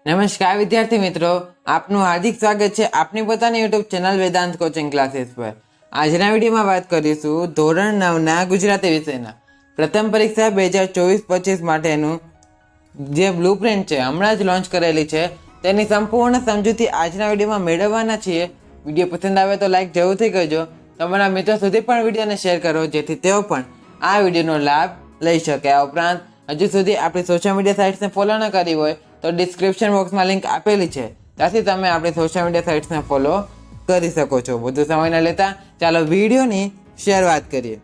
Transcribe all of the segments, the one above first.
નમસ્કાર વિદ્યાર્થી મિત્રો, આપનું હાર્દિક સ્વાગત છે આપની પોતાની YouTube channel Vedant coaching classes પર। આજના વિડીયોમાં વાત કરીશું ધોરણ 9ના ગુજરાતી વિષયના પ્રથમ પરીક્ષા 2024-25 માટેનું જે બ્લુપ્રિન્ટ છે હમણાં જ લોન્ચ કરેલી છે તેની સંપૂર્ણ સમજૂતી આજના વિડીયોમાં મેળવવાના છીએ। વિડીયો પસંદ આવે તો લાઈક જરૂરથી કરજો, તમારા મિત્રો સુધી પણ વિડીયોને શેર કરો જેથી તેઓ પણ આ વિડીયોનો લાભ લઈ શકે। આ ઉપરાંત હજુ સુધી આપણી સોશિયલ મીડિયા સાઇટ્સને ફોલો ન કરી હોય તો ડિસ્ક્રિપ્શન બોક્સમાં લિંક આપેલી છે, ત્યાંથી તમે આપણી સોશિયલ મીડિયા સાઇટ્સને ફોલો કરી શકો છો। વધુ સમય ન લેતા ચાલો વિડીયોની શરૂઆત કરીએ।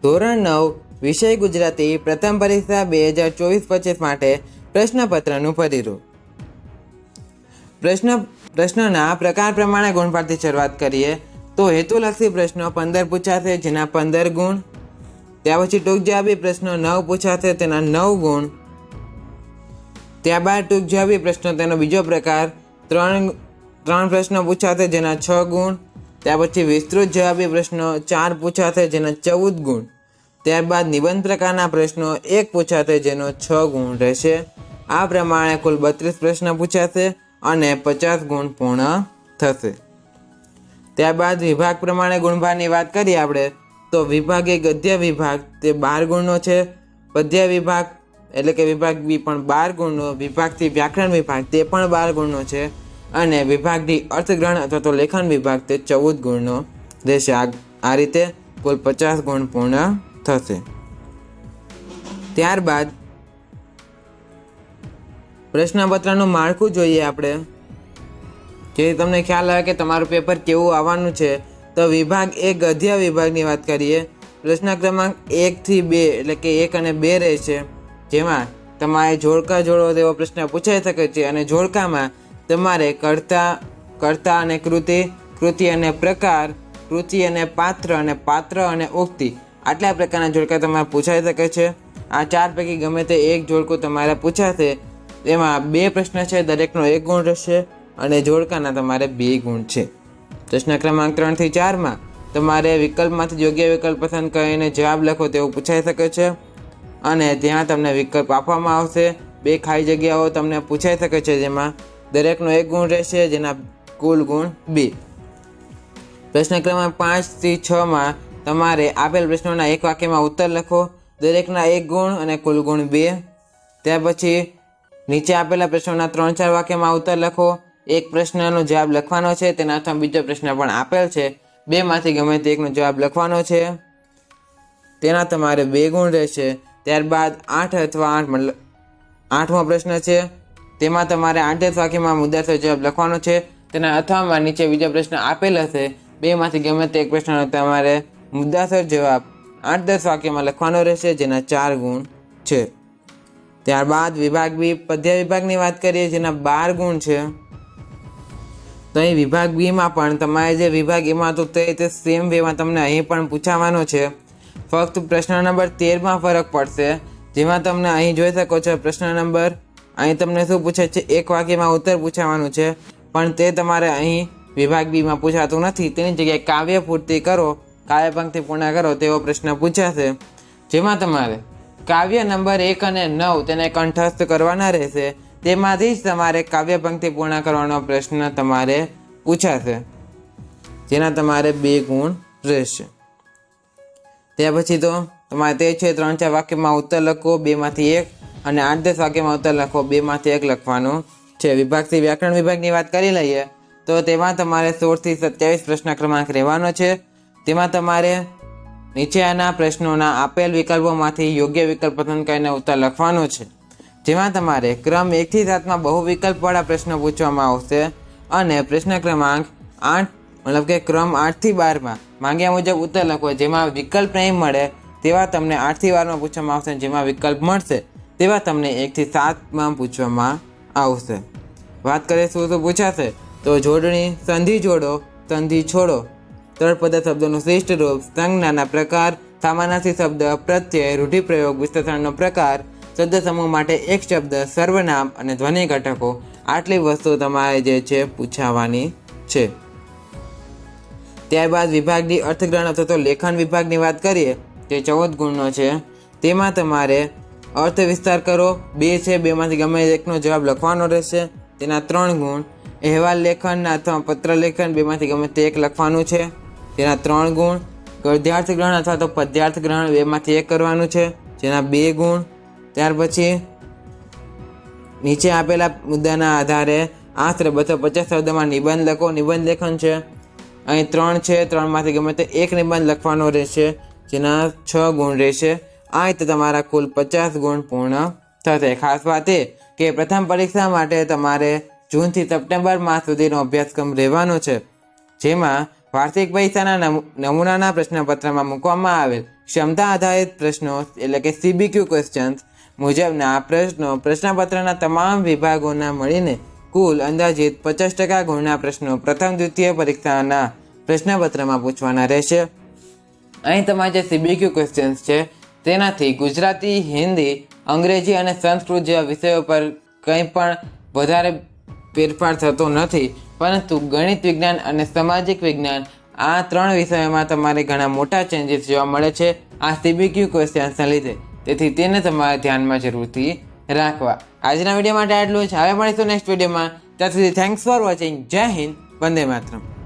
ધોરણ 9 વિષય ગુજરાતી પ્રથમ પરીક્ષા 2024-25 માટે પ્રશ્નપત્રનું પરિરૂપ। પ્રશ્નોના પ્રકાર પ્રમાણે ગુણપાઠથી શરૂઆત કરીએ તો હેતુલક્ષી પ્રશ્નો 15 પૂછાશે જેના 15 ગુણ, ત્યાર પછી ટૂંક જવાબી પ્રશ્નો 9 પૂછાશે તેના 9 ગુણ, ત્યારબાદ ટૂંક જવાબી પ્રશ્નો તેનો બીજો પ્રકાર 3 પ્રશ્નો પૂછાશે જેના 6 ગુણ, ત્યાર પછી વિસ્તૃત જવાબી પ્રશ્નો 4 પૂછાશે જેના 14 ગુણ, ત્યારબાદ નિબંધ પ્રકારના પ્રશ્નો 1 પૂછાશે જેનો 6 ગુણ રહેશે। આ પ્રમાણે કુલ 32 પ્રશ્ન પૂછાશે અને 50 ગુણ પૂર્ણ થશે। ત્યારબાદ વિભાગ પ્રમાણે ગુણભારની વાત કરીએ આપણે તો વિભાગ એ ગદ્ય વિભાગ તે 12 ગુણનો છે, પદ્ય વિભાગ એટલે કે વિભાગ બી પણ 12 ગુણનો, વિભાગથી વ્યાકરણ વિભાગ તે પણ 12 ગુણનો છે અને વિભાગથી અર્થગ્રહણ અથવા તો લેખન વિભાગ તે 14 ગુણનો રહેશે। આ રીતે કુલ 50 ગુણ પૂર્ણ થશે। ત્યારબાદ પ્રશ્નપત્રનું માળખું જોઈએ આપણે, જેથી તમને ખ્યાલ આવે કે તમારું પેપર કેવું આવવાનું છે। તો વિભાગ એ ગદ્ય વિભાગની વાત કરીએ, પ્રશ્ન ક્રમાંક 1 થી 2 એટલે કે 1 અને 2 રહેશે, જેમાં તમારે જોડકા જોડો તેવો પ્રશ્ન પૂછાઈ શકે છે અને જોડકામાં તમારે કર્તા અને કૃતિ, કૃતિ અને પ્રકાર, કૃતિ અને પાત્ર અને ઉક્તિ આટલા પ્રકારના જોડકા તમારે પૂછાઈ શકે છે। આ 4 પૈકી ગમે તે એક જોડકું તમારે પૂછાશે, એમાં 2 પ્રશ્ન છે, દરેકનો 1 ગુણ રહેશે અને જોડકાના તમારે 2 ગુણ છે। પ્રશ્ન ક્રમાંક 3 થી 4માં તમારે વિકલ્પમાંથી યોગ્ય વિકલ્પ પસંદ કરીને જવાબ લખો તેવું પૂછાઈ શકે છે અને ત્યાં તમને વિકલ્પ આપવામાં આવશે। 2 ખાલી જગ્યાઓ તમને પૂછાઈ શકે છે જેમાં દરેકનો 1 ગુણ રહેશે જેના કુલ ગુણ 2। પ્રશ્ન ક્રમાંક 5 થી 6માં તમારે આપેલ પ્રશ્નોના એક વાક્યમાં ઉત્તર લખો, દરેકના 1 ગુણ અને કુલ ગુણ 2। ત્યાર પછી નીચે આપેલા પ્રશ્નોના 3-4 વાક્યમાં ઉત્તર લખો, એક પ્રશ્નનો જવાબ લખવાનો છે, તેના અથવા બીજો પ્રશ્ન પણ આપેલ છે, 2 માંથી ગમે તે એકનો જવાબ લખવાનો છે, તેના તમારે 2 ગુણ રહેશે। ત્યારબાદ 8 અથવા 8 મતલબ 8મો પ્રશ્ન છે, તેમાં તમારે 8 વાક્યમાં મુદ્દાસર જવાબ લખવાનો છે, તેના અથવામાં નીચે બીજો પ્રશ્ન આપેલ હશે, 2 માંથી ગમે તે એક પ્રશ્નનો તમારે મુદ્દાસર જવાબ 8-10 વાક્યમાં લખવાનો રહેશે જેના 4 ગુણ છે। ત્યારબાદ વિભાગ બી પદ્ય વિભાગની વાત કરીએ જેના 12 ગુણ છે, તો અહીં વિભાગ બીમાં પણ તમારે જે વિભાગ એમાં હતું તે સેમ વેમાં તમને અહીં પણ પૂછાવાનો છે, ફક્ત પ્રશ્ન નંબર 13માં ફરક પડશે, જેમાં તમને અહીં જોઈ શકો છો પ્રશ્ન નંબર અહીં તમને શું પૂછે છે, એક વાક્યમાં ઉત્તર પૂછાવાનું છે, પણ તે તમારે અહીં વિભાગ બીમાં પૂછાતું નથી, તેની જગ્યાએ કાવ્ય પૂર્તિ કરો, કાવ્ય પંક્તિ પૂર્ણ કરો તેવો પ્રશ્ન પૂછાશે, જેમાં તમારે કાવ્ય નંબર 1 અને 9 તેને કંઠસ્થ કરવાના રહેશે, તેમાંથી જ તમારે કાવ્ય પંક્તિ પૂર્ણ કરવાનો પ્રશ્ન તમારે પૂછાશે, જેના તમારે 2 ગુણ રહેશે। ત્યાર પછી તો તમારે તે છે 3-4 વાક્યમાં ઉત્તર લખો, 2 માંથી 1 અને 8-10 વાક્યમાં ઉત્તર લખો, 2 માંથી 1 લખવાનું છે। વિભાગથી વ્યાકરણ વિભાગની વાત કરી લઈએ તો તેમાં તમારે 16 થી 27 પ્રશ્ન ક્રમાંક રહેવાનો છે, તેમાં તમારે નીચેના પ્રશ્નોના આપેલ વિકલ્પોમાંથી યોગ્ય વિકલ્પ પસંદ કરીને ઉત્તર લખવાનો છે, જેમાં તમારે ક્રમ 1 થી 7માં બહુ વિકલ્પવાળા પ્રશ્નો પૂછવામાં આવશે અને પ્રશ્ન ક્રમાંક 8 મતલબ કે ક્રમ 8 થી 12માં માંગ્યા મુજબ ઉત્તર લખો, જેમાં વિકલ્પ નહીં મળે તેવા તમને 8 થી 12માં પૂછવામાં આવશે, જેમાં વિકલ્પ મળશે તેવા તમને 1 થી 7માં પૂછવામાં આવશે। વાત કરીએ શું પૂછાશે તો જોડણી, સંધિ જોડો, સંધિ છોડો, તળપદ શબ્દોનું શ્રેષ્ઠ રૂપ, સંજ્ઞાના પ્રકાર, સામાનાર્થી શબ્દ, પ્રત્યય, રૂઢિપ્રયોગ, વિશેષણનો પ્રકાર, શબ્દ સમૂહ માટે એક શબ્દ, સર્વનામ અને ધ્વનિ ઘટકો, આટલી વસ્તુ તમારે જે છે પૂછાવાની છે। ત્યારબાદ વિભાગ ડી અર્થગ્રહણ અથવા તો લેખન વિભાગની વાત કરીએ જે 14 ગુણનો છે, તેમાં તમારે અર્થ વિસ્તાર કરો 2 છે, 2માંથી ગમે એકનો જવાબ લખવાનો રહેશે, તેના 3 ગુણ. અહેવાલ લેખન અથવા પત્ર લેખન 2માંથી ગમે તે એક લખવાનું છે, તેના 3 ગુણ. ગદ્યાર્થ ગ્રહણ અથવા તો પદ્યાર્થ ગ્રહણ 2માંથી એક કરવાનું છે, જેના 2 ગુણ. ત્યાર પછી નીચે આપેલા મુદ્દાના આધારે આશરે 250 શબ્દમાં નિબંધ લખો. નિબંધ લેખન છે, અહીં 3 છે, 3માંથી ગમે તે એક નિબંધ લખવાનો રહેશે, જેના 6 ગુણ રહેશે. આ રીતે તમારા કુલ 50 ગુણ પૂર્ણ થશે. ખાસ વાત એ કે પ્રથમ પરીક્ષા માટે તમારે જૂનથી સપ્ટેમ્બર માસ સુધીનો અભ્યાસક્રમ રહેવાનો છે, જેમાં વાર્ષિક પરીક્ષાના નમૂનાના પ્રશ્નપત્રમાં મૂકવામાં આવેલ ક્ષમતા આધારિત પ્રશ્નો એટલે કે CBQ ક્વેશ્ચન્સ મુજબના આ પ્રશ્નો પ્રશ્નપત્રના તમામ વિભાગોના મળીને કુલ અંદાજિત 50% ગુણના પ્રશ્નો પ્રથમ દ્વિતીય પરીક્ષાના પ્રશ્નપત્રમાં પૂછવાના રહેશે. અહીં તમારા જે CBQ ક્વેશ્ચન્સ છે તેનાથી ગુજરાતી, હિન્દી, અંગ્રેજી અને સંસ્કૃત જેવા વિષયો પર કંઈ પણ વધારે ફેરફાર થતો નથી, પરંતુ ગણિત વિજ્ઞાન અને સામાજિક વિજ્ઞાન આ 3 વિષયોમાં તમારે ઘણા મોટા ચેન્જીસ જોવા મળે છે આ CBQ ક્વેશ્ચન્સના લીધે. તેથી તેને તમારે ધ્યાનમાં જરૂરથી રાખવા. આજના વિડીયો માટે આટલું જ. હવે મળીશું નેક્સ્ટ વિડીયોમાં. ત્યાં સુધી થેન્ક્સ ફોર વોચિંગ. જય હિન્દ, વંદે માતરમ.